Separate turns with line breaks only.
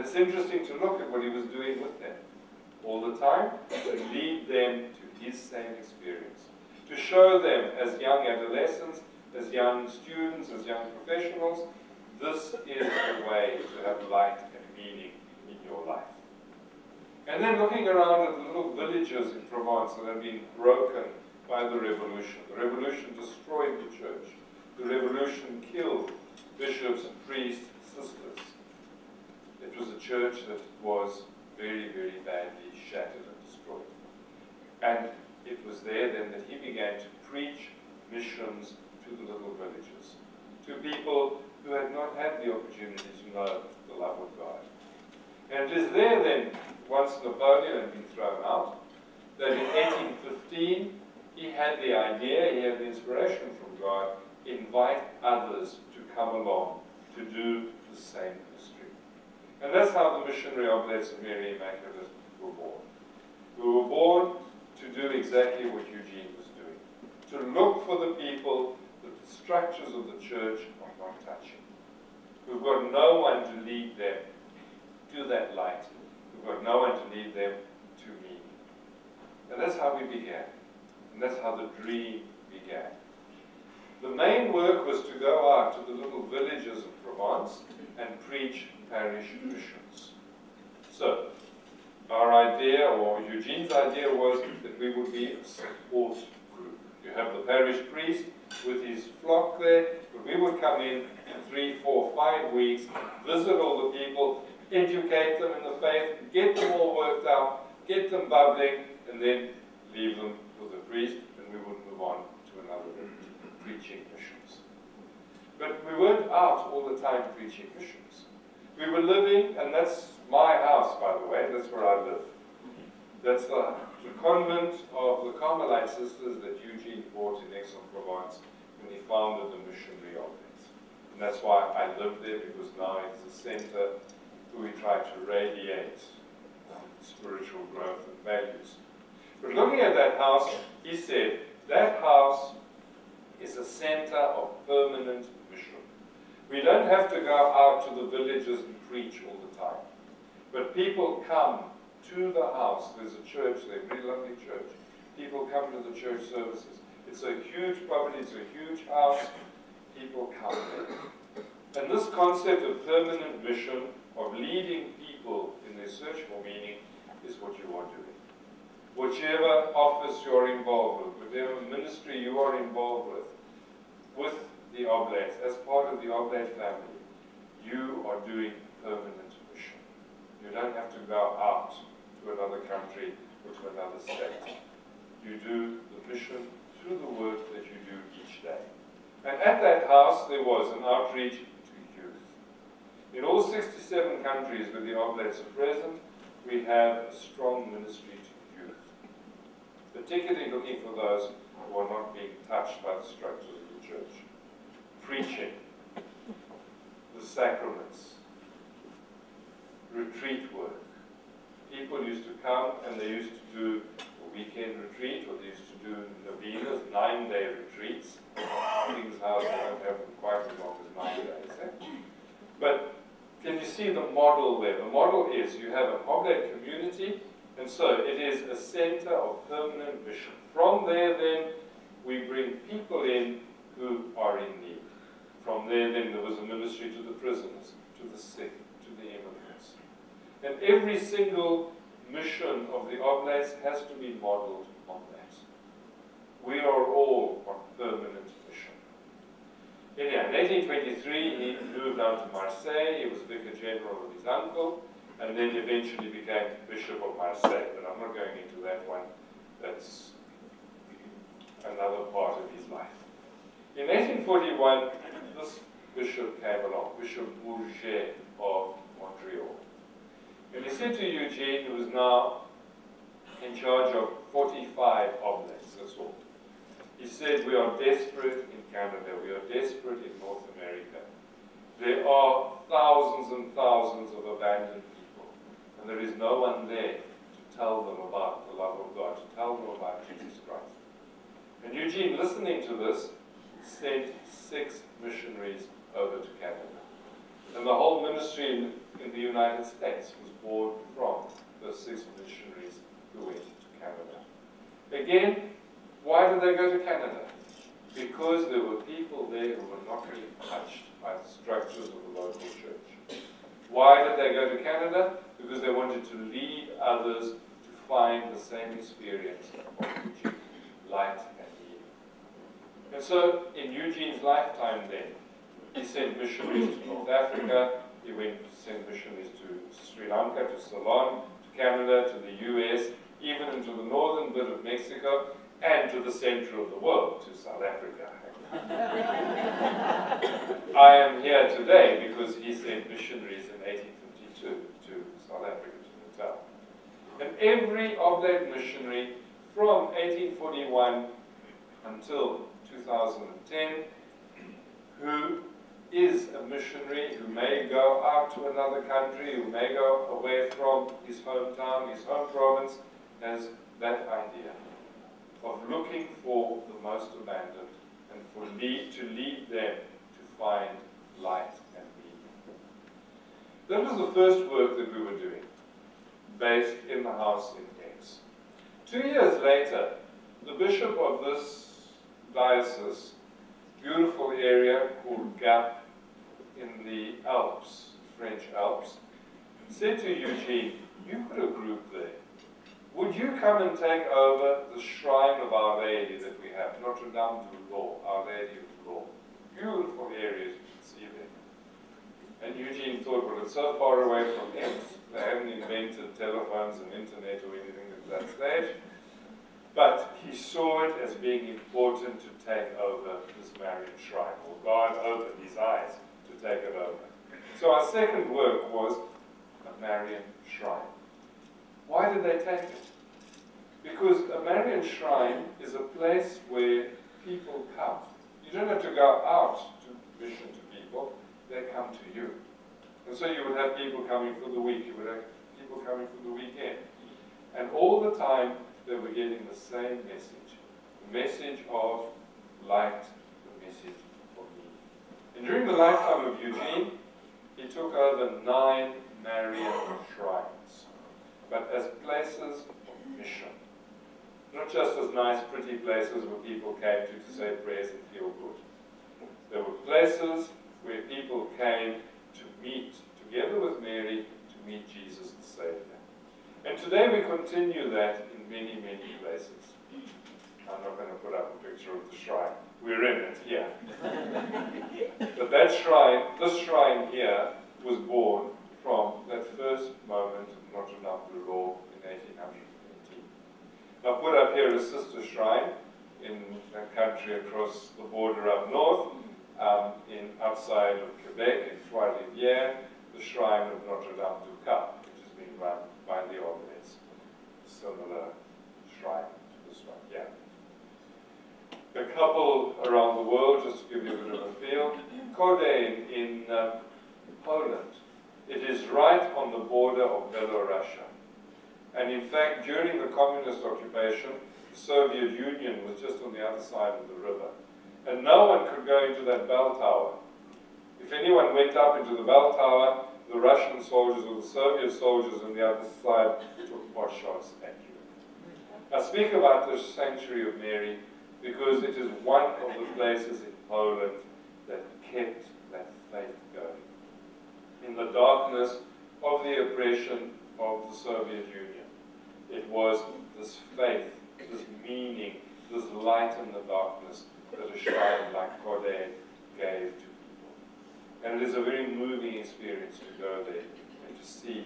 it's interesting to look at what he was doing with them all the time, to lead them to his same experience, to show them as young adolescents, as young students, as young professionals, this is the way to have light and meaning in your life. And then looking around at the little villages in Provence that have been broken by the revolution. The revolution destroyed the church. The revolution killed bishops, priests, sisters. It was a church that was very, very badly shattered and destroyed. And it was there then that he began to preach missions to the little villages, to people who had not had the opportunity to know the love of God. And it is there then, once Napoleon had been thrown out, that in 1815 he had the idea, he had the inspiration from God, invite others to come along to do the same ministry. And that's how the missionary oblates of Mary Immaculate were born. We were born to do exactly what Eugene was doing, to look for the people that the structures of the church are not touching. We've got no one to lead them to that light. We've got no one to lead them to me. And that's how we began. And that's how the dream began. The main work was to go out to the little villages of Provence and preach parish missions. So, our idea, or Eugene's idea, was that we would be a support group. You have the parish priest with his flock there, but we would come in 3, 4, 5 weeks, visit all the people, educate them in the faith, get them all worked out, get them bubbling, and then leave them with the priest, and we would move on to another village, preaching missions. But we weren't out all the time preaching missions. We were living, and that's my house, by the way, that's where I live. That's the convent of the Carmelite sisters that Eugene bought in Aix-en-Provence when he founded the missionary oblates. And that's why I live there, because now it's a center where we try to radiate spiritual growth and values. But looking at that house, he said, that house is a center of permanent mission. We don't have to go out to the villages and preach all the time. But people come to the house. There's a church there, a very lovely church. People come to the church services. It's a huge property, it's a huge house. People come there. And this concept of permanent mission, of leading people in their search for meaning, is what you are doing. Whichever office you're involved with, whatever ministry you are involved with the Oblates, as part of the Oblate family, you are doing permanent mission. You don't have to go out to another country or to another state. You do the mission through the work that you do each day. And at that house, there was an outreach to youth. In all 67 countries where the Oblates are present, we have a strong ministry to youth, particularly looking for those who are not being touched by the structures of the church. Preaching, the sacraments, retreat work. People used to come and they used to do a weekend retreat, or they used to do novenas, 9-day retreats. King's House, they don't have them quite as long as 9 days. Eh? But can you see the model there? The model is you have an Oblate community, and so it is a center of permanent mission. From there, then, we bring people in who are in need. From there, then, there was a ministry to the prisoners, to the sick, to the immigrants. And every single mission of the Oblates has to be modeled on that. We are all on permanent mission. Anyhow, in 1823, he moved down to Marseille. He was Vicar General of his uncle, and then eventually became Bishop of Marseille. But I'm not going into that one. That's another part of his life. In 1841, this bishop came along, Bishop Bourget of Montreal. And he said to Eugene, who was now in charge of 45 oblates, that's all. He said, we are desperate in Canada, we are desperate in North America. There are thousands and thousands of abandoned people, and there is no one there to tell them about the love of God, to tell them about Jesus Christ. And Eugene, listening to this, sent 6 missionaries over to Canada. And the whole ministry in the United States was born from those 6 missionaries who went to Canada. Again, why did they go to Canada? Because there were people there who were not really touched by the structures of the local church. Why did they go to Canada? Because they wanted to lead others to find the same experience of Eugene, light and healing. And so, in Eugene's lifetime then, he sent missionaries to North Africa, he went to send missionaries to Sri Lanka, to Ceylon, to Canada, to the US, even into the northern bit of Mexico, and to the center of the world, to South Africa. I am here today because he sent missionaries in 1852 to South Africa, to Natal. And every oblate missionary from 1841 until 2010, who is a missionary, who may go out to another country, who may go away from his hometown, his home province, has that idea of looking for the most abandoned and to lead them to find light and meaning. That was the first work that we were doing, based in the house in Aix. 2 years later, the bishop of this diocese, beautiful area called Gap in the Alps, French Alps, said to Eugene, "You've got a group there. Would you come and take over the shrine of Our Lady that we have, Notre Dame du Lot, Our Lady of the Law? Beautiful areas you can see there." And Eugene thought, well, it's so far away from Aix. They hadn't invented telephones and internet or anything at that stage. But he saw it as being important to take over this Marian shrine, or God opened his eyes to take it over. So our second work was a Marian shrine. Why did they take it? Because a Marian shrine is a place where people come. You don't have to go out to mission to people, they come to you. And so you would have people coming for the week, you would have people coming for the weekend. And all the time they were getting the same message, the message of light, the message of meaning. And during the lifetime of Eugene, he took over 9 Marian shrines, but as places of mission. Not just as nice, pretty places where people came to say prayers and feel good. There were places where people came to meet, together with Mary, to meet Jesus the Savior. And today we continue that in many, many places. I'm not going to put up a picture of the shrine. We're in it here. But that shrine, this shrine here, was born from that first moment of Notre Dame du Lot in 1818. I've put up here a sister shrine in a country across the border up north, outside of Quebec, in Trois-Rivières, the shrine of Notre Dame du Cap, which has been run by the Oblates. Similar shrine to this one, yeah. A couple around the world, just to give you a bit of a feel. Kodain in Poland. It is right on the border of Belarusia. And in fact, during the communist occupation, the Soviet Union was just on the other side of the river. And no one could go into that bell tower. If anyone went up into the bell tower, the Russian soldiers or the Soviet soldiers on the other side took pot shots at you. I speak about the Sanctuary of Mary because it is one of the places in Poland that kept that faith going. In the darkness of the oppression of the Soviet Union, it was this faith, this meaning, this light in the darkness that a shrine like Kodain gave to people. And it is a very moving experience to go there and to see